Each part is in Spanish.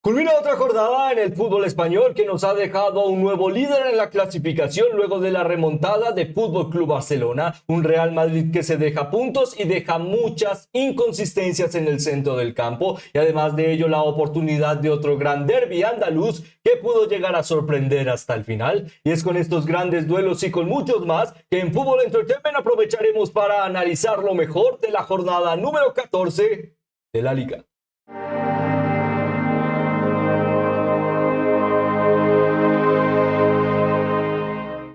Culmina otra jornada en el fútbol español que nos ha dejado un nuevo líder en la clasificación luego de la remontada de Fútbol Club Barcelona, un Real Madrid que se deja puntos y deja muchas inconsistencias en el centro del campo y además de ello la oportunidad de otro gran derbi andaluz que pudo llegar a sorprender hasta el final. Y es con estos grandes duelos y con muchos más que en Fútbol Entertainment aprovecharemos para analizar lo mejor de la jornada número 14 de la Liga.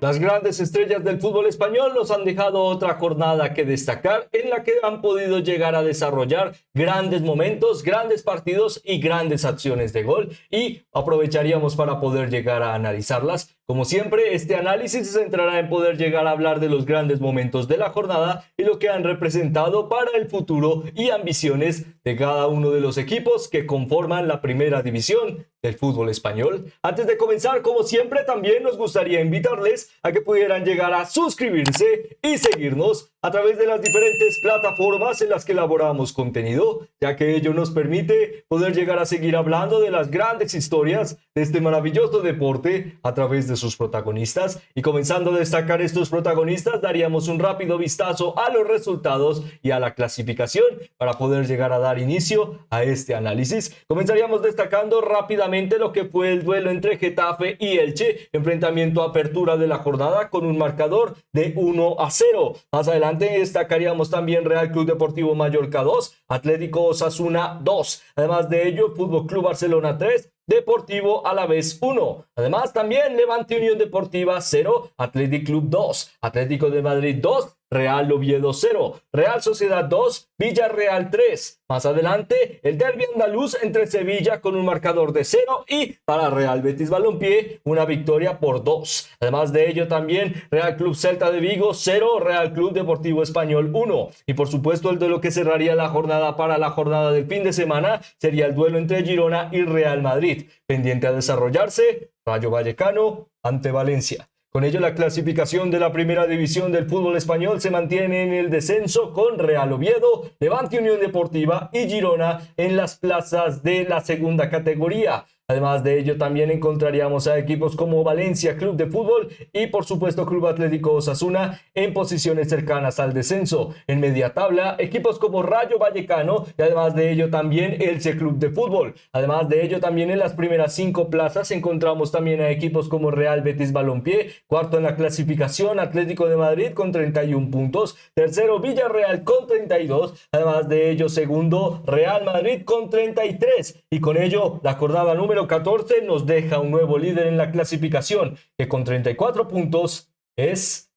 Las grandes estrellas del fútbol español nos han dejado otra jornada que destacar en la que han podido llegar a desarrollar grandes momentos, grandes partidos y grandes acciones de gol y aprovecharíamos para poder llegar a analizarlas. Como siempre, este análisis se centrará en poder llegar a hablar de los grandes momentos de la jornada y lo que han representado para el futuro y ambiciones de cada uno de los equipos que conforman la primera división del fútbol español. Antes de comenzar, como siempre, también nos gustaría invitarles a que pudieran llegar a suscribirse y seguirnos a través de las diferentes plataformas en las que elaboramos contenido, ya que ello nos permite poder llegar a seguir hablando de las grandes historias de este maravilloso deporte a través de sus protagonistas. Y comenzando a destacar estos protagonistas, daríamos un rápido vistazo a los resultados y a la clasificación para poder llegar a dar inicio a este análisis. Comenzaríamos destacando rápidamente lo que fue el duelo entre Getafe y Elche, enfrentamiento a apertura de la jornada con un marcador de 1-0. Más adelante destacaríamos también Real Club Deportivo Mallorca 2, Atlético Osasuna 2. Además de ello, Fútbol Club Barcelona 3, Deportivo Alavés 1. Además también Levante Unión Deportiva 0, Athletic Club 2, Atlético de Madrid 2, Real Oviedo 0, Real Sociedad 2, Villarreal 3. Más adelante, el derbi andaluz entre Sevilla con un marcador de 0 y para Real Betis Balompié una victoria por 2. Además de ello también Real Club Celta de Vigo 0, Real Club Deportivo Español 1. Y por supuesto el duelo que cerraría la jornada para la jornada del fin de semana sería el duelo entre Girona y Real Madrid, pendiente a desarrollarse, Rayo Vallecano ante Valencia. Con ello, la clasificación de la primera división del fútbol español se mantiene en el descenso con Real Oviedo, Levante Unión Deportiva y Girona en las plazas de la segunda categoría. Además de ello, también encontraríamos a equipos como Valencia Club de Fútbol y, por supuesto, Club Atlético Osasuna en posiciones cercanas al descenso. En media tabla, equipos como Rayo Vallecano y, además de ello, también Elche Club de Fútbol. Además de ello, también en las primeras 5 plazas encontramos también a equipos como Real Betis Balompié, cuarto en la clasificación, Atlético de Madrid con 31 puntos, tercero Villarreal con 32, además de ello, segundo Real Madrid con 33. Y con ello, la jornada número 14 nos deja un nuevo líder en la clasificación, que con 34 puntos es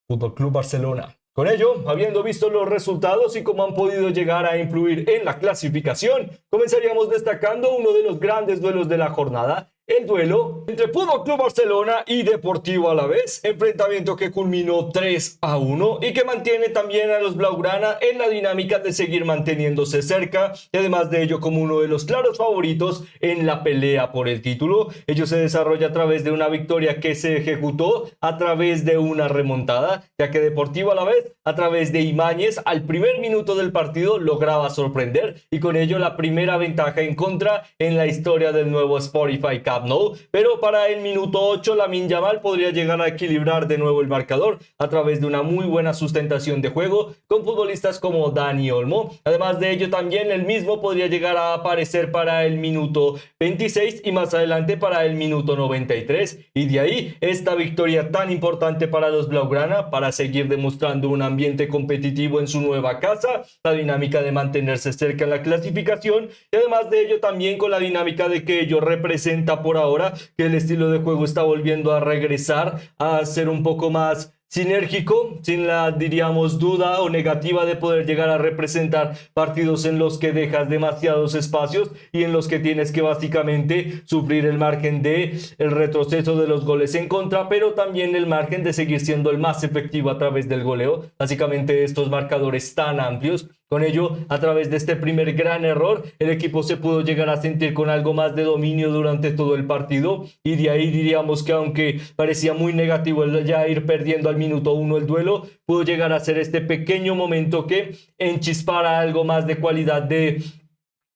Fútbol Club Barcelona. Con ello, habiendo visto los resultados y cómo han podido llegar a influir en la clasificación, comenzaríamos destacando uno de los grandes duelos de la jornada, el duelo entre Fútbol Club Barcelona y Deportivo Alavés, enfrentamiento que culminó 3-1 y que mantiene también a los blaugrana en la dinámica de seguir manteniéndose cerca y además de ello como uno de los claros favoritos en la pelea por el título. Ello se desarrolla a través de una victoria que se ejecutó a través de una remontada, ya que Deportivo Alavés a través de Ibáñez al primer minuto del partido lograba sorprender y con ello la primera ventaja en contra en la historia del nuevo Spotify Camp Nou, pero para el minuto 8 Lamine Yamal podría llegar a equilibrar de nuevo el marcador a través de una muy buena sustentación de juego con futbolistas como Dani Olmo. Además de ello también el mismo podría llegar a aparecer para el minuto 26 y más adelante para el minuto 93 y de ahí esta victoria tan importante para los blaugrana para seguir demostrando un ambiente competitivo en su nueva casa, la dinámica de mantenerse cerca en la clasificación y además de ello también con la dinámica de que ello representa por ahora que el estilo de juego está volviendo a regresar a ser un poco más sinérgico, sin la, diríamos, duda o negativa de poder llegar a representar partidos en los que dejas demasiados espacios y en los que tienes que básicamente sufrir el margen de el retroceso de los goles en contra, pero también el margen de seguir siendo el más efectivo a través del goleo. Básicamente estos marcadores tan amplios. Con ello, a través de este primer gran error, el equipo se pudo llegar a sentir con algo más de dominio durante todo el partido y de ahí diríamos que aunque parecía muy negativo el ya ir perdiendo al minuto 1 el duelo, pudo llegar a ser este pequeño momento que enchispara algo más de cualidad de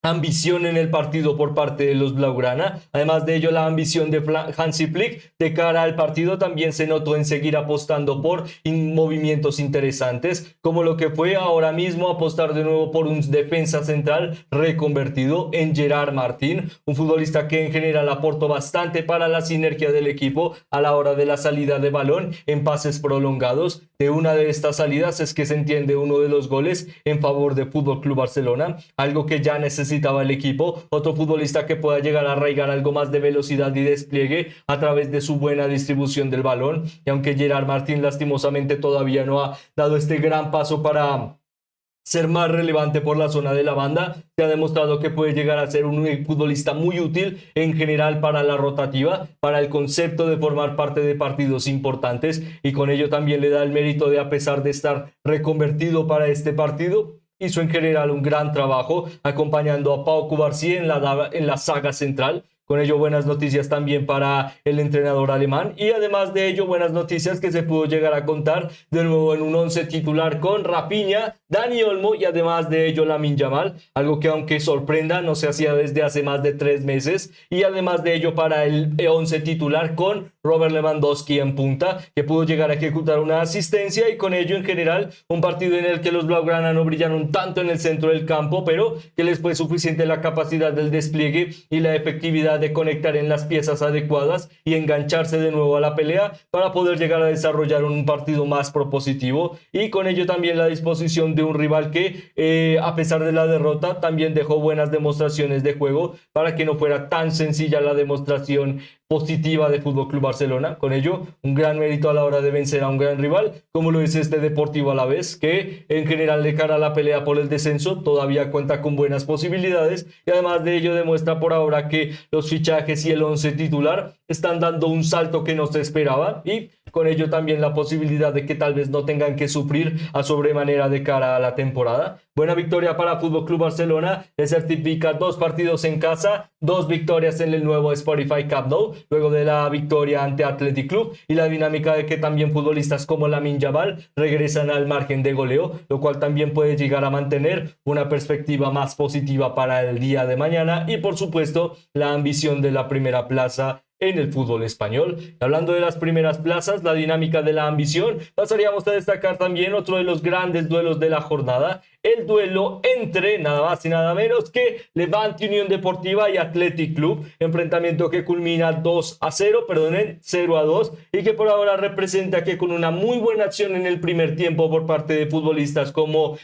ambición en el partido por parte de los Blaugrana. Además de ello, la ambición de Hansi Flick de cara al partido también se notó en seguir apostando por movimientos interesantes, como lo que fue ahora mismo apostar de nuevo por un defensa central reconvertido en Gerard Martín, un futbolista que en general aportó bastante para la sinergia del equipo a la hora de la salida de balón en pases prolongados. De una de estas salidas es que se entiende uno de los goles en favor de Fútbol Club Barcelona, algo que ya necesitaba el equipo, otro futbolista que pueda llegar a arraigar algo más de velocidad y despliegue a través de su buena distribución del balón. Y aunque Gerard Martín lastimosamente todavía no ha dado este gran paso para ser más relevante por la zona de la banda, se ha demostrado que puede llegar a ser un futbolista muy útil en general para la rotativa, para el concepto de formar parte de partidos importantes, y con ello también le da el mérito de, a pesar de estar reconvertido para este partido, hizo en general un gran trabajo acompañando a Pau Cubarsí en la saga central. Con ello, buenas noticias también para el entrenador alemán, y además de ello, buenas noticias que se pudo llegar a contar de nuevo en un 11 titular con Rafinha, Dani Olmo y además de ello Lamine Yamal, algo que aunque sorprenda no se hacía desde hace más de 3 meses, y además de ello para el 11 titular con Robert Lewandowski en punta, que pudo llegar a ejecutar una asistencia, y con ello en general un partido en el que los Blaugrana no brillaron tanto en el centro del campo, pero que les fue suficiente la capacidad del despliegue y la efectividad de conectar en las piezas adecuadas y engancharse de nuevo a la pelea para poder llegar a desarrollar un partido más propositivo, y con ello también la disposición de un rival que a pesar de la derrota también dejó buenas demostraciones de juego para que no fuera tan sencilla la demostración positiva de Fútbol Club Barcelona. Con ello, un gran mérito a la hora de vencer a un gran rival, como lo es este Deportivo Alavés, que en general de cara a la pelea por el descenso todavía cuenta con buenas posibilidades, y además de ello demuestra por ahora que los fichajes y el 11 titular están dando un salto que no se esperaba, y con ello también la posibilidad de que tal vez no tengan que sufrir a sobremanera de cara a la temporada. Buena victoria para Fútbol Club Barcelona, le certifica 2 partidos en casa, 2 victorias en el nuevo Spotify Camp Nou, luego de la victoria ante Athletic Club, y la dinámica de que también futbolistas como Lamine Yamal regresan al margen de goleo, lo cual también puede llegar a mantener una perspectiva más positiva para el día de mañana, y por supuesto la ambición de la primera plaza en el fútbol español. Hablando de las primeras plazas, la dinámica de la ambición, pasaríamos a destacar también otro de los grandes duelos de la jornada, el duelo entre nada más y nada menos que Levante Unión Deportiva y Athletic Club, enfrentamiento que culmina 0-2, y que por ahora representa que con una muy buena acción en el primer tiempo por parte de futbolistas como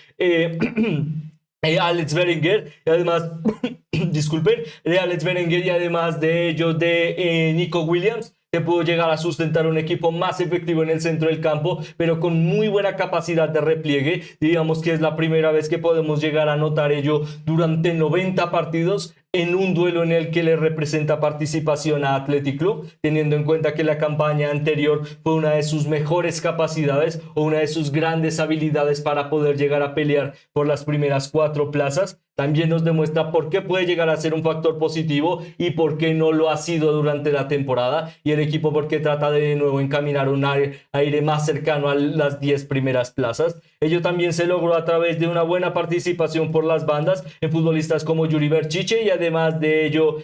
Alex Berenguer, y además disculpen, de Alex Berenguer, y además de ello de Nico Williams, que pudo llegar a sustentar un equipo más efectivo en el centro del campo, pero con muy buena capacidad de repliegue. Digamos que es la primera vez que podemos llegar a notar ello durante 90 partidos en un duelo en el que le representa participación a Athletic Club, teniendo en cuenta que la campaña anterior fue una de sus mejores capacidades o una de sus grandes habilidades para poder llegar a pelear por las primeras 4 plazas. También nos demuestra por qué puede llegar a ser un factor positivo y por qué no lo ha sido durante la temporada, y el equipo porque trata de nuevo encaminar un aire más cercano a las 10 primeras plazas. Ello también se logró a través de una buena participación por las bandas en futbolistas como Yuri Berchiche, y además de ello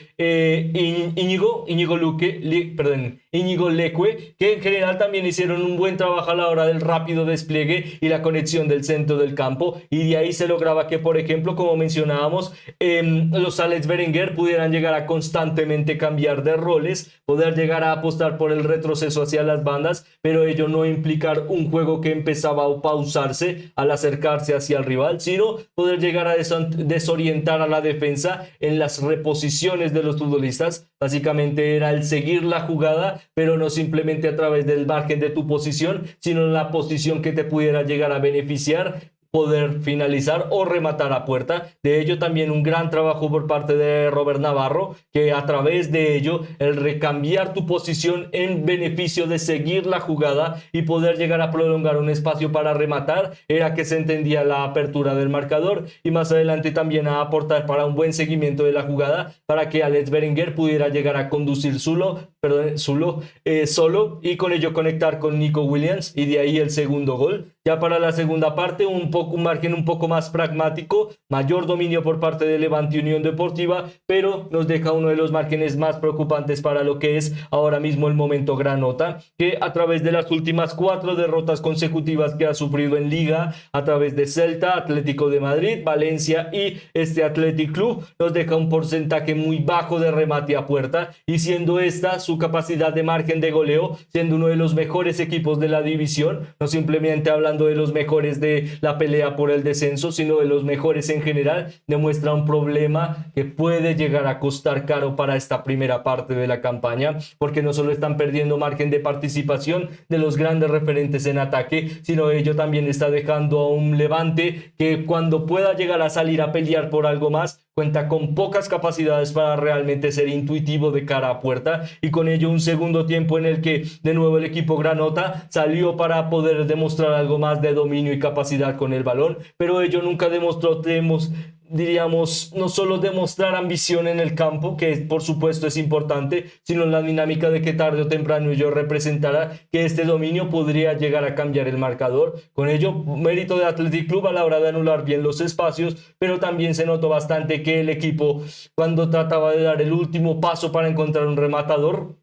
Íñigo Leque, que en general también hicieron un buen trabajo a la hora del rápido despliegue y la conexión del centro del campo, y de ahí se lograba que, por ejemplo, como mencionábamos, los Alex Berenguer pudieran llegar a constantemente cambiar de roles, poder llegar a apostar por el retroceso hacia las bandas, pero ello no implicar un juego que empezaba a pausarse al acercarse hacia el rival, sino poder llegar a desorientar a la defensa en las reposiciones de los futbolistas. Básicamente era el seguir la jugada, pero no simplemente a través del margen de tu posición, sino en la posición que te pudiera llegar a beneficiar, poder finalizar o rematar a puerta. De ello también un gran trabajo por parte de Robert Navarro, que a través de ello el recambiar tu posición en beneficio de seguir la jugada y poder llegar a prolongar un espacio para rematar, era que se entendía la apertura del marcador, y más adelante también a aportar para un buen seguimiento de la jugada para que Alex Berenguer pudiera llegar a conducir solo, y con ello conectar con Nico Williams, y de ahí el segundo gol. Ya para la segunda parte, un margen un poco más pragmático, mayor dominio por parte de Levante y Unión Deportiva, pero nos deja uno de los márgenes más preocupantes para lo que es ahora mismo el momento Granota, que a través de las últimas 4 derrotas consecutivas que ha sufrido en Liga, a través de Celta, Atlético de Madrid, Valencia y este Athletic Club, nos deja un porcentaje muy bajo de remate a puerta, y siendo esta su capacidad de margen de goleo, siendo uno de los mejores equipos de la división, no simplemente hablando de los mejores de la pelea por el descenso, sino de los mejores en general, demuestra un problema que puede llegar a costar caro para esta primera parte de la campaña, porque no solo están perdiendo margen de participación de los grandes referentes en ataque, sino ello también está dejando a un Levante que cuando pueda llegar a salir a pelear por algo más, cuenta con pocas capacidades para realmente ser intuitivo de cara a puerta, y con ello un segundo tiempo en el que de nuevo el equipo Granota salió para poder demostrar algo más de dominio y capacidad con el balón, pero ello nunca demostró, diríamos, no solo demostrar ambición en el campo, que por supuesto es importante, sino la dinámica de que tarde o temprano ello representará que este dominio podría llegar a cambiar el marcador. Con ello, mérito de Athletic Club a la hora de anular bien los espacios, pero también se notó bastante que el equipo, cuando trataba de dar el último paso para encontrar un rematador,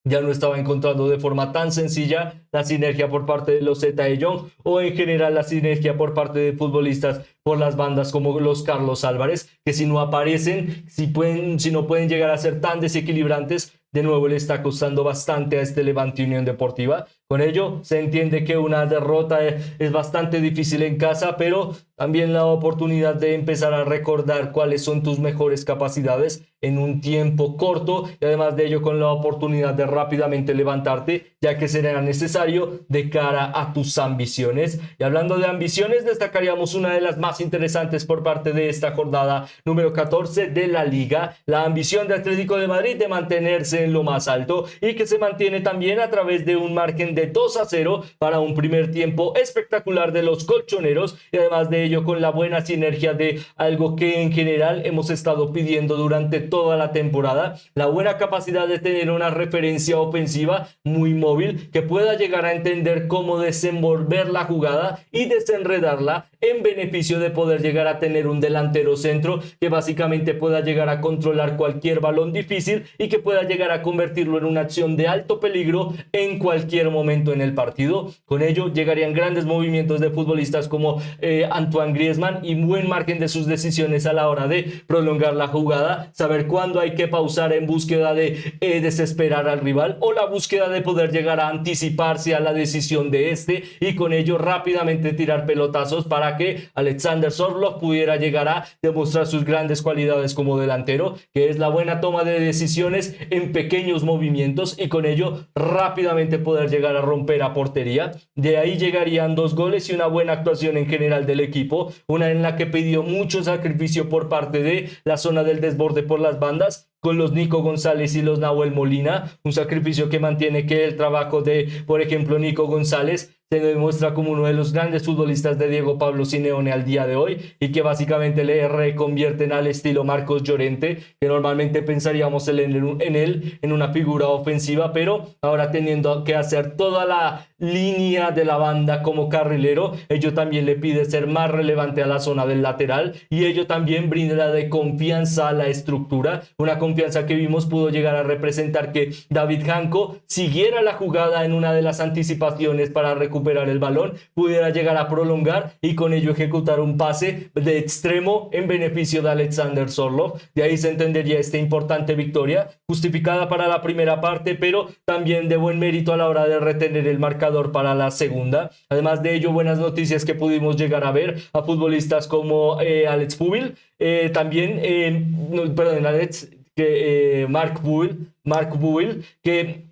ya no estaba encontrando de forma tan sencilla la sinergia por parte de los Zeta de Jong, o en general la sinergia por parte de futbolistas por las bandas como los Carlos Álvarez, que si no aparecen, si no pueden llegar a ser tan desequilibrantes, de nuevo le está costando bastante a este Levante Unión Deportiva. Con ello se entiende que una derrota es bastante difícil en casa, pero también la oportunidad de empezar a recordar cuáles son tus mejores capacidades en un tiempo corto, y además de ello con la oportunidad de rápidamente levantarte, ya que será necesario de cara a tus ambiciones. Y hablando de ambiciones, destacaríamos una de las más interesantes por parte de esta jornada número 14 de la Liga, la ambición de Atlético de Madrid de mantenerse en lo más alto, y que se mantiene también a través de un margen de 2-0 para un primer tiempo espectacular de los colchoneros, y además de ello con la buena sinergia de algo que en general hemos estado pidiendo durante toda la temporada, la buena capacidad de tener una referencia ofensiva muy móvil que pueda llegar a entender cómo desenvolver la jugada y desenredarla en beneficio de poder llegar a tener un delantero centro que básicamente pueda llegar a controlar cualquier balón difícil y que pueda llegar a convertirlo en una acción de alto peligro en cualquier momento en el partido. Con ello llegarían grandes movimientos de futbolistas como Antoine Griezmann, y buen margen de sus decisiones a la hora de prolongar la jugada, saber cuándo hay que pausar en búsqueda de desesperar al rival, o la búsqueda de poder llegar a anticiparse a la decisión de este, y con ello rápidamente tirar pelotazos para que Alexander Sorloth pudiera llegar a demostrar sus grandes cualidades como delantero, que es la buena toma de decisiones en pequeños movimientos, y con ello rápidamente poder llegar a romper a portería. De ahí llegarían 2 goles y una buena actuación en general del equipo, una en la que pidió mucho sacrificio por parte de la zona del desborde por las bandas, con los Nico González y los Nahuel Molina, un sacrificio que mantiene que el trabajo de, por ejemplo, Nico González se demuestra como uno de los grandes futbolistas de Diego Pablo Simeone al día de hoy, y que básicamente le reconvierten al estilo Marcos Llorente, que normalmente pensaríamos en él en una figura ofensiva, pero ahora teniendo que hacer toda la línea de la banda como carrilero, ello también le pide ser más relevante a la zona del lateral, y ello también brinda de confianza a la estructura, una confianza que vimos pudo llegar a representar que David Janko siguiera la jugada en una de las anticipaciones para recuperar el balón, pudiera llegar a prolongar y con ello ejecutar un pase de extremo en beneficio de Alexander Sorloth. De ahí se entendería esta importante victoria, justificada para la primera parte, pero también de buen mérito a la hora de retener el marcador para la segunda. Además de ello, buenas noticias que pudimos llegar a ver a futbolistas como Alex Pubil, Mark Bubil, que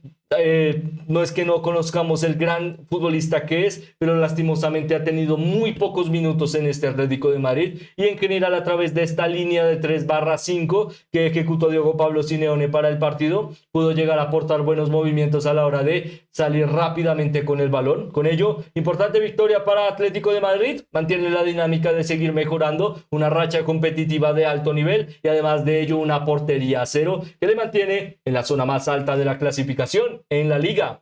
no es que no conozcamos el gran futbolista que es, pero lastimosamente ha tenido muy pocos minutos en este Atlético de Madrid, y en general a través de esta línea de 3/5 que ejecutó Diego Pablo Simeone para el partido, pudo llegar a aportar buenos movimientos a la hora de salir rápidamente con el balón. Con ello, importante victoria para Atlético de Madrid, mantiene la dinámica de seguir mejorando, una racha competitiva de alto nivel, y además de ello una portería a 0 que le mantiene en la zona más alta de la clasificación en la liga.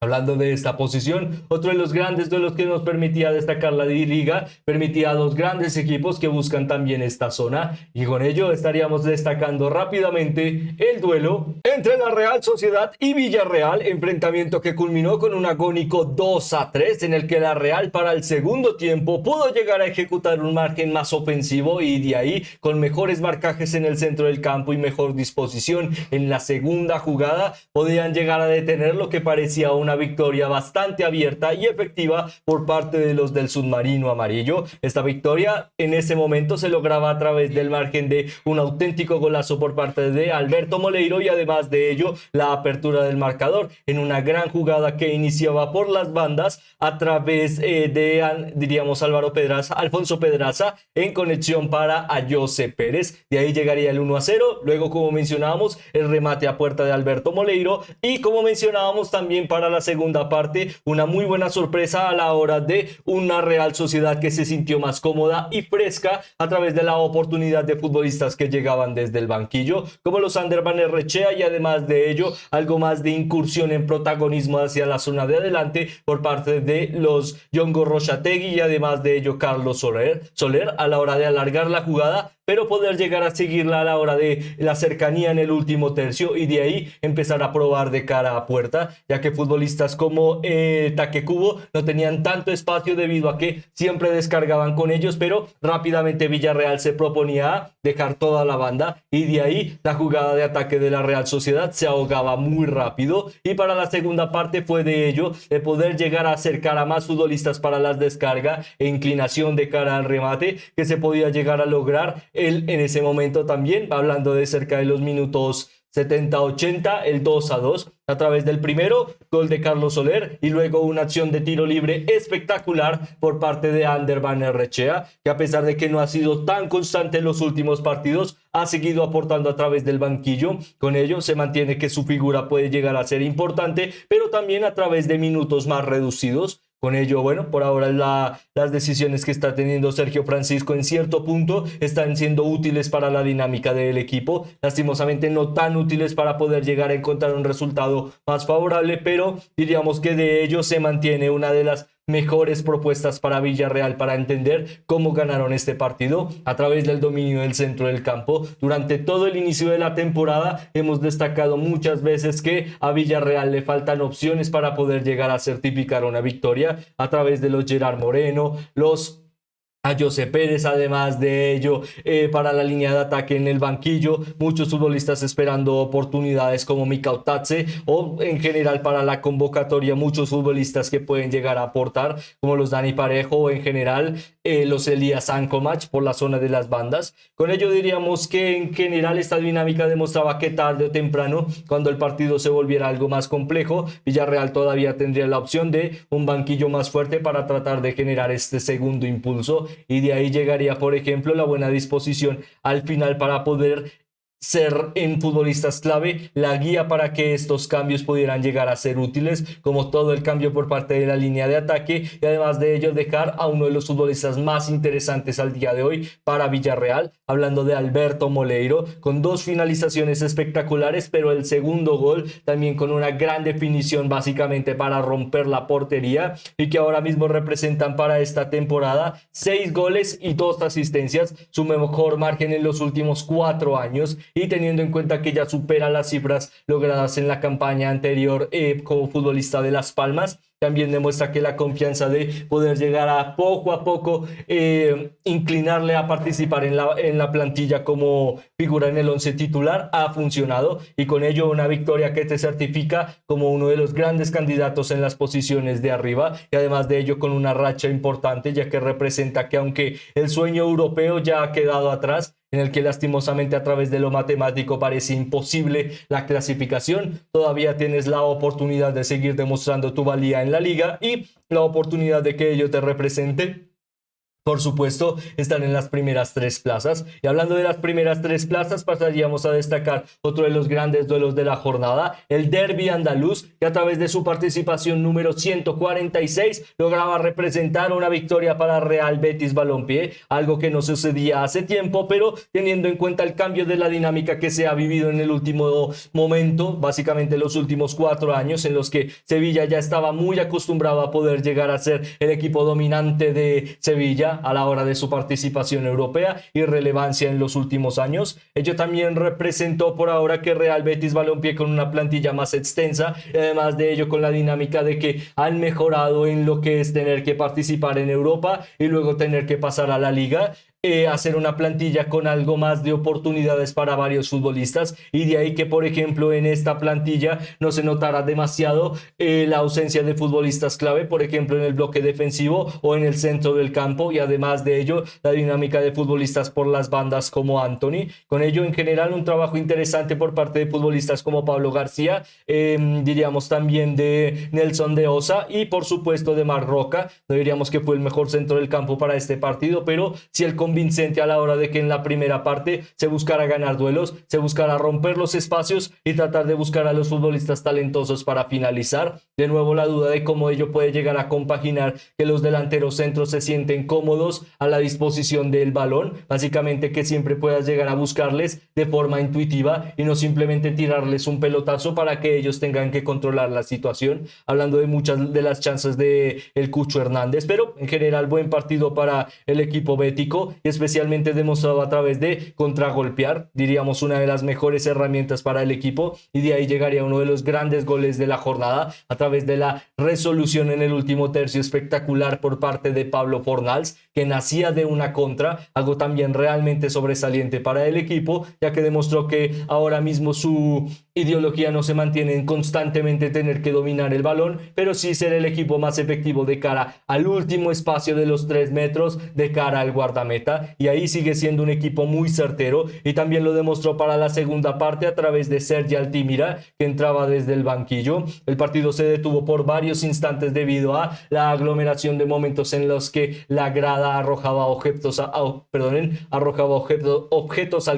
Hablando de esta posición, otro de los grandes duelos que nos permitía destacar la liga, permitía a dos grandes equipos que buscan también esta zona, y con ello estaríamos destacando rápidamente el duelo entre la Real Sociedad y Villarreal, enfrentamiento que culminó con un agónico 2-3 en el que la Real para el segundo tiempo pudo llegar a ejecutar un margen más ofensivo y de ahí con mejores marcajes en el centro del campo y mejor disposición en la segunda jugada podían llegar a detener lo que parecía una victoria bastante abierta y efectiva por parte de los del submarino amarillo. Esta victoria en ese momento se lograba a través del margen de un auténtico golazo por parte de Alberto Moleiro y además de ello la apertura del marcador en una gran jugada que iniciaba por las bandas a través diríamos Alfonso Pedraza en conexión para Jose Pérez. De ahí llegaría el 1-0, luego como mencionábamos el remate a puerta de Alberto Moleiro y como mencionábamos también para la segunda parte una muy buena sorpresa a la hora de una Real Sociedad que se sintió más cómoda y fresca a través de la oportunidad de futbolistas que llegaban desde el banquillo como los Ander Banerrechea y además de ello algo más de incursión en protagonismo hacia la zona de adelante por parte de los Yongo Rochategui y además de ello Carlos Soler a la hora de alargar la jugada pero poder llegar a seguirla a la hora de la cercanía en el último tercio y de ahí empezar a probar de cara a puerta, ya que futbolistas como Taquecubo no tenían tanto espacio debido a que siempre descargaban con ellos, pero rápidamente Villarreal se proponía dejar toda la banda y de ahí la jugada de ataque de la Real Sociedad se ahogaba muy rápido y para la segunda parte fue de ello, de poder llegar a acercar a más futbolistas para las descargas e inclinación de cara al remate que se podía llegar a lograr en ese momento también, hablando de cerca de los minutos 70-80, el 2-2 a través del primero, gol de Carlos Soler y luego una acción de tiro libre espectacular por parte de Ander Banerrechea, que a pesar de que no ha sido tan constante en los últimos partidos, ha seguido aportando a través del banquillo. Con ello se mantiene que su figura puede llegar a ser importante, pero también a través de minutos más reducidos. Con ello, bueno, por ahora las decisiones que está teniendo Sergio Francisco en cierto punto están siendo útiles para la dinámica del equipo. Lastimosamente no tan útiles para poder llegar a encontrar un resultado más favorable, pero diríamos que de ello se mantiene una de las mejores propuestas para Villarreal para entender cómo ganaron este partido a través del dominio del centro del campo. Durante todo el inicio de la temporada hemos destacado muchas veces que a Villarreal le faltan opciones para poder llegar a certificar una victoria a través de los Gerard Moreno, a Jose Pérez, además de ello, para la línea de ataque en el banquillo, muchos futbolistas esperando oportunidades como Mika Otatze o en general para la convocatoria, muchos futbolistas que pueden llegar a aportar, como los Dani Parejo o en general los Elías Ankomach por la zona de las bandas. Con ello diríamos que en general esta dinámica demostraba que tarde o temprano, cuando el partido se volviera algo más complejo, Villarreal todavía tendría la opción de un banquillo más fuerte para tratar de generar este segundo impulso y de ahí llegaría, por ejemplo, la buena disposición al final para poder ser en futbolistas clave la guía para que estos cambios pudieran llegar a ser útiles, como todo el cambio por parte de la línea de ataque y además de ello dejar a uno de los futbolistas más interesantes al día de hoy para Villarreal, hablando de Alberto Moleiro, con dos finalizaciones espectaculares, pero el segundo gol también con una gran definición básicamente para romper la portería y que ahora mismo representan para esta temporada 6 goles y 2 asistencias, su mejor margen en los últimos 4 años y teniendo en cuenta que ya supera las cifras logradas en la campaña anterior como futbolista de Las Palmas. También demuestra que la confianza de poder llegar a poco inclinarle a participar en la plantilla como figura en el 11 titular ha funcionado y con ello una victoria que te certifica como uno de los grandes candidatos en las posiciones de arriba y además de ello con una racha importante ya que representa que aunque el sueño europeo ya ha quedado atrás, en el que lastimosamente a través de lo matemático parece imposible la clasificación, todavía tienes la oportunidad de seguir demostrando tu valía en la liga y la oportunidad de que ello te represente Por supuesto, están en las primeras tres plazas. Y hablando de las primeras tres plazas, pasaríamos a destacar otro de los grandes duelos de la jornada, el Derbi andaluz, que a través de su participación número 146 lograba representar una victoria para Real Betis Balompié, algo que no sucedía hace tiempo, pero teniendo en cuenta el cambio de la dinámica que se ha vivido en el último momento, básicamente los últimos 4 años, en los que Sevilla ya estaba muy acostumbrado a poder llegar a ser el equipo dominante de Sevilla a la hora de su participación europea y relevancia en los últimos años. Ello también representó por ahora que Real Betis Balompié, con una plantilla más extensa, y además de ello con la dinámica de que han mejorado en lo que es tener que participar en Europa y luego tener que pasar a la Liga, hacer una plantilla con algo más de oportunidades para varios futbolistas, y de ahí que por ejemplo en esta plantilla no se notara demasiado la ausencia de futbolistas clave, por ejemplo en el bloque defensivo o en el centro del campo, y además de ello la dinámica de futbolistas por las bandas como Anthony. Con ello en general un trabajo interesante por parte de futbolistas como Pablo García, diríamos también de Nelson de Osa y por supuesto de Marc Roca. No diríamos que fue el mejor centro del campo para este partido, pero sí el convincente a la hora de que en la primera parte se buscara ganar duelos, se buscara romper los espacios y tratar de buscar a los futbolistas talentosos para finalizar. De nuevo la duda de cómo ello puede llegar a compaginar que los delanteros centros se sienten cómodos a la disposición del balón, básicamente que siempre puedas llegar a buscarles de forma intuitiva y no simplemente tirarles un pelotazo para que ellos tengan que controlar la situación, hablando de muchas de las chances de el Cucho Hernández, pero en general buen partido para el equipo bético, especialmente demostrado a través de contragolpear, diríamos una de las mejores herramientas para el equipo, y de ahí llegaría uno de los grandes goles de la jornada a través de la resolución en el último tercio espectacular por parte de Pablo Fornals, que nacía de una contra, algo también realmente sobresaliente para el equipo, ya que demostró que ahora mismo su ideología no se mantiene en constantemente tener que dominar el balón, pero sí ser el equipo más efectivo de cara al último espacio de los 3 metros, de cara al guardameta, y ahí sigue siendo un equipo muy certero, y también lo demostró para la segunda parte a través de Sergi Altimira, que entraba desde el banquillo. El partido se detuvo por varios instantes debido a la aglomeración de momentos en los que la grada arrojaba objetos al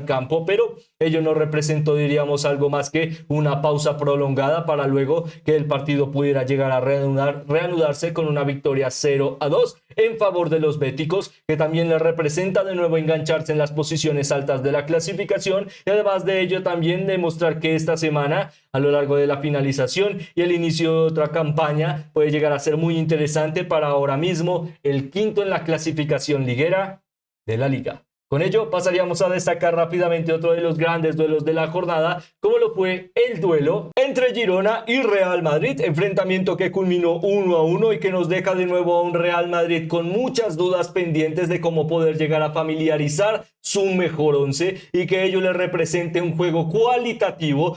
campo, pero ello no representó, diríamos, algo más que una pausa prolongada para luego que el partido pudiera llegar a reanudarse con una victoria 0-2 en favor de los béticos, que también les representa de nuevo engancharse en las posiciones altas de la clasificación, y además de ello también demostrar que esta semana, a lo largo de la finalización y el inicio de otra campaña, puede llegar a ser muy interesante para ahora mismo el quinto en la clasificación liguera de la liga. Con ello pasaríamos a destacar rápidamente otro de los grandes duelos de la jornada, como lo fue el duelo entre Girona y Real Madrid, enfrentamiento que culminó 1-1 y que nos deja de nuevo a un Real Madrid con muchas dudas pendientes de cómo poder llegar a familiarizar su mejor once, y que ello le represente un juego cualitativo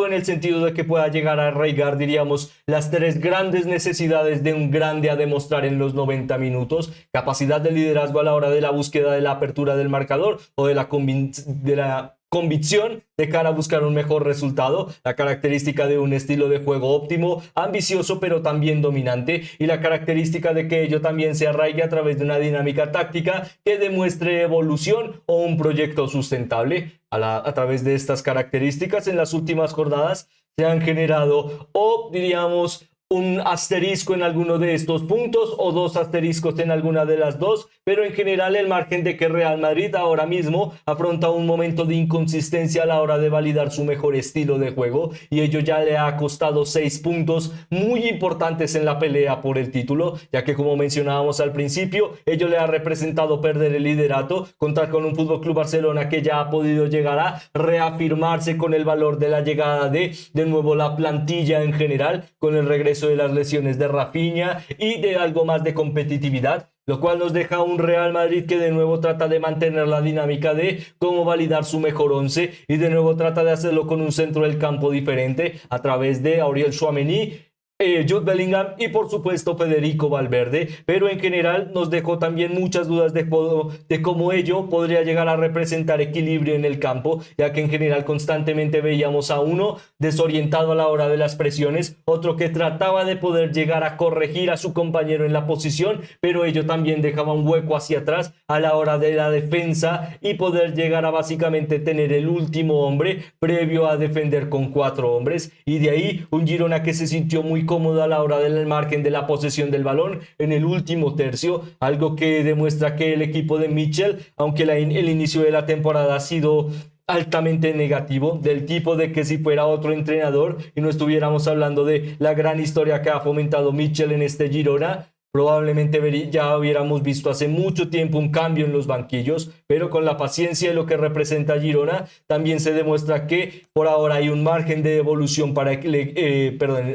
en el sentido de que pueda llegar a arraigar, diríamos, las tres grandes necesidades de un grande a demostrar en los 90 minutos, capacidad de liderazgo a la hora de la búsqueda de la apertura del marcador o de la convicción de cara a buscar un mejor resultado, la característica de un estilo de juego óptimo, ambicioso pero también dominante, y la característica de que ello también se arraigue a través de una dinámica táctica que demuestre evolución o un proyecto sustentable. A través de estas características, en las últimas jornadas se han generado, o diríamos, un asterisco en alguno de estos puntos o dos asteriscos en alguna de las dos, pero en general el margen de que Real Madrid ahora mismo afronta un momento de inconsistencia a la hora de validar su mejor estilo de juego, y ello ya le ha costado 6 puntos muy importantes en la pelea por el título, ya que, como mencionábamos al principio, ello le ha representado perder el liderato, contar con un FC Barcelona que ya ha podido llegar a reafirmarse con el valor de la llegada de nuevo la plantilla en general, con el regreso de las lesiones de Rafinha y de algo más de competitividad, lo cual nos deja un Real Madrid que de nuevo trata de mantener la dinámica de cómo validar su mejor once, y de nuevo trata de hacerlo con un centro del campo diferente a través de Aurier Tchouaméni, Jude Bellingham y por supuesto Federico Valverde, pero en general nos dejó también muchas dudas de cómo ello podría llegar a representar equilibrio en el campo, ya que en general constantemente veíamos a uno desorientado a la hora de las presiones, otro que trataba de poder llegar a corregir a su compañero en la posición, pero ello también dejaba un hueco hacia atrás a la hora de la defensa y poder llegar a básicamente tener el último hombre previo a defender con 4 hombres, y de ahí un Girona que se sintió muy cómodo a la hora del margen de la posesión del balón en el último tercio, algo que demuestra que el equipo de Mitchell, aunque el inicio de la temporada ha sido altamente negativo, del tipo de que si fuera otro entrenador y no estuviéramos hablando de la gran historia que ha fomentado Mitchell en este Girona, probablemente ya hubiéramos visto hace mucho tiempo un cambio en los banquillos, pero con la paciencia de lo que representa Girona, también se demuestra que por ahora hay un margen de evolución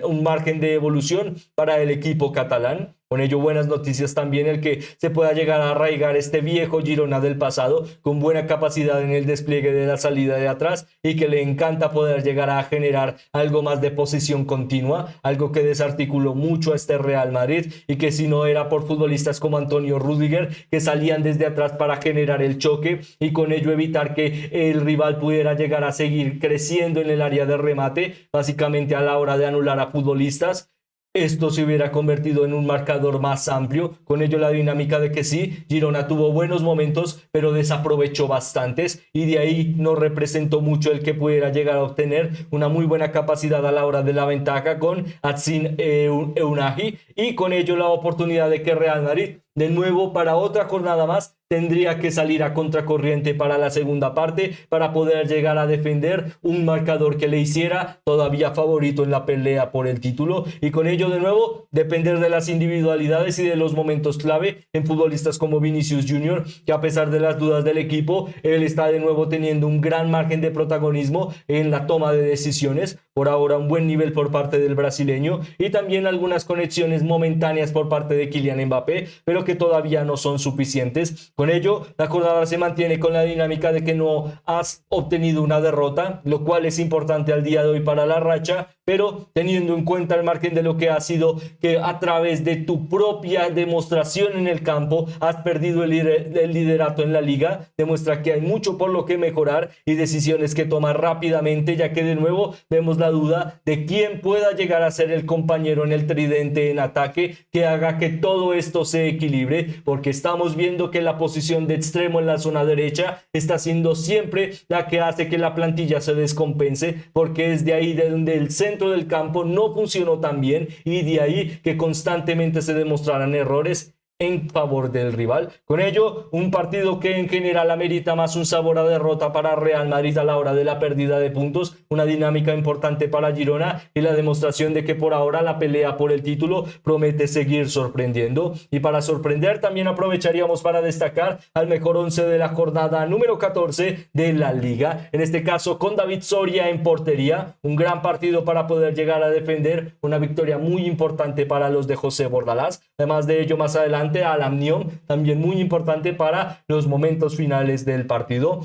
un margen de evolución para el equipo catalán. Con ello, buenas noticias también el que se pueda llegar a arraigar este viejo Girona del pasado con buena capacidad en el despliegue de la salida de atrás y que le encanta poder llegar a generar algo más de posesión continua, algo que desarticuló mucho a este Real Madrid y que si no era por futbolistas como Antonio Rüdiger que salían desde atrás para generar el choque y con ello evitar que el rival pudiera llegar a seguir creciendo en el área de remate, básicamente a la hora de anular a futbolistas. Esto se hubiera convertido en un marcador más amplio, con ello la dinámica de que sí, Girona tuvo buenos momentos, pero desaprovechó bastantes y de ahí no representó mucho el que pudiera llegar a obtener una muy buena capacidad a la hora de la ventaja con Atsin Eunahi y con ello la oportunidad de que Real Madrid de nuevo para otra jornada más tendría que salir a contracorriente para la segunda parte para poder llegar a defender un marcador que le hiciera todavía favorito en la pelea por el título y con ello de nuevo depender de las individualidades y de los momentos clave en futbolistas como Vinicius Junior, que a pesar de las dudas del equipo, él está de nuevo teniendo un gran margen de protagonismo en la toma de decisiones. Por ahora un buen nivel por parte del brasileño y también algunas conexiones momentáneas por parte de Kylian Mbappé, pero que todavía no son suficientes. Con ello, la jornada se mantiene con la dinámica de que no has obtenido una derrota, lo cual es importante al día de hoy para la racha, pero teniendo en cuenta el margen de lo que ha sido que a través de tu propia demostración en el campo has perdido el liderato en la liga, demuestra que hay mucho por lo que mejorar y decisiones que tomar rápidamente, ya que de nuevo vemos la duda de quién pueda llegar a ser el compañero en el tridente en ataque que haga que todo esto se equilibre, porque estamos viendo que la posición de extremo en la zona derecha está siendo siempre la que hace que la plantilla se descompense, porque es de ahí de donde el centro del campo no funcionó tan bien y de ahí que constantemente se demostraran errores en favor del rival. Con ello, un partido que en general amerita más un sabor a derrota para Real Madrid a la hora de la pérdida de puntos, una dinámica importante para Girona y la demostración de que por ahora la pelea por el título promete seguir sorprendiendo. Y para sorprender también aprovecharíamos para destacar al mejor 11 de la jornada número 14 de la Liga, en este caso con David Soria en portería, un gran partido para poder llegar a defender, una victoria muy importante para los de José Bordalás. Además de ello, más adelante Alam Niom, también muy importante para los momentos finales del partido.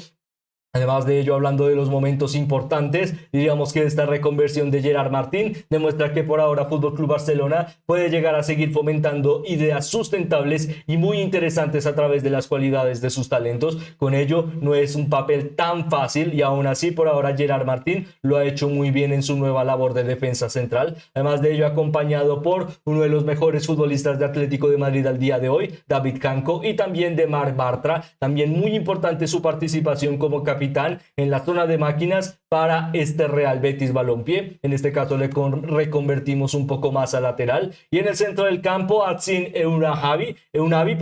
Además de ello, hablando de los momentos importantes, diríamos que esta reconversión de Gerard Martín demuestra que por ahora Fútbol Club Barcelona puede llegar a seguir fomentando ideas sustentables y muy interesantes a través de las cualidades de sus talentos. Con ello, no es un papel tan fácil y aún así por ahora Gerard Martín lo ha hecho muy bien en su nueva labor de defensa central. Además de ello, acompañado por uno de los mejores futbolistas de Atlético de Madrid al día de hoy, David Canco, y también de Marc Bartra. También muy importante su participación como capitán en la zona de máquinas para este Real Betis Balompié. En este caso le reconvertimos un poco más a lateral. Y en el centro del campo, Atsin Eunavi,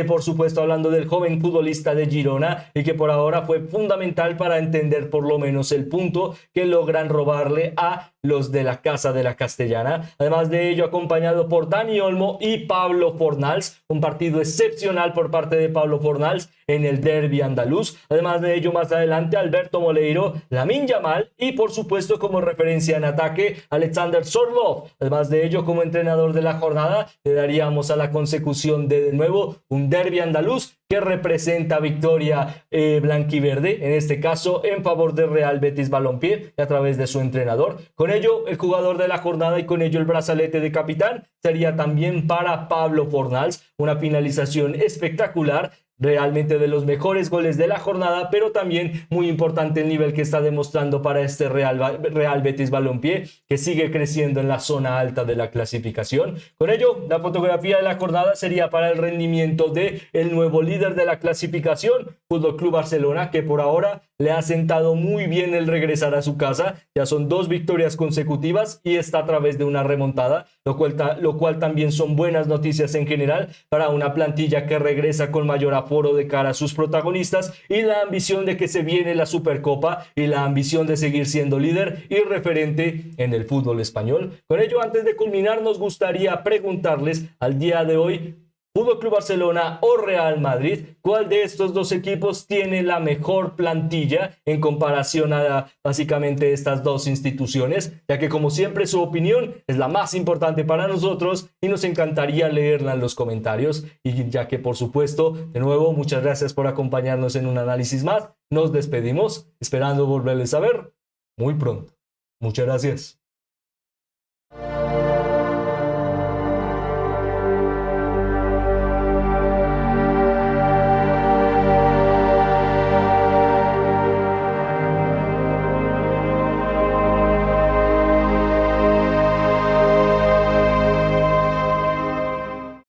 por supuesto hablando del joven futbolista de Girona y que por ahora fue fundamental para entender por lo menos el punto que logran robarle a los de la Casa de la Castellana. Además de ello, acompañado por Dani Olmo y Pablo Fornals, un partido excepcional por parte de Pablo Fornals en el derbi andaluz. Además de ello, más adelante, Alberto Moleiro Lamine Yamal y por supuesto como referencia en ataque Alexander Sorloth. Además de ello, como entrenador de la jornada, le daríamos a la consecución de nuevo un derbi andaluz que representa victoria blanquiverde, en este caso en favor del Real Betis Balompié a través de su entrenador. Con ello, el jugador de la jornada y con ello el brazalete de capitán sería también para Pablo Fornals, una finalización espectacular, realmente de los mejores goles de la jornada, pero también muy importante el nivel que está demostrando para este Real Betis Balompié, que sigue creciendo en la zona alta de la clasificación. Con ello, la fotografía de la jornada sería para el rendimiento de el nuevo líder de la clasificación, Fútbol Club Barcelona, que por ahora le ha sentado muy bien el regresar a su casa. Ya son 2 victorias consecutivas y está a través de una remontada, lo cual también son buenas noticias en general para una plantilla que regresa con mayor aforo de cara a sus protagonistas y la ambición de que se viene la Supercopa y la ambición de seguir siendo líder y referente en el fútbol español. Con ello, antes de culminar, nos gustaría preguntarles al día de hoy, Fútbol Club Barcelona o Real Madrid, ¿cuál de estos dos equipos tiene la mejor plantilla en comparación a básicamente estas dos instituciones? Ya que como siempre su opinión es la más importante para nosotros y nos encantaría leerla en los comentarios. Y ya que por supuesto, de nuevo, muchas gracias por acompañarnos en un análisis más. Nos despedimos esperando volverles a ver muy pronto. Muchas gracias.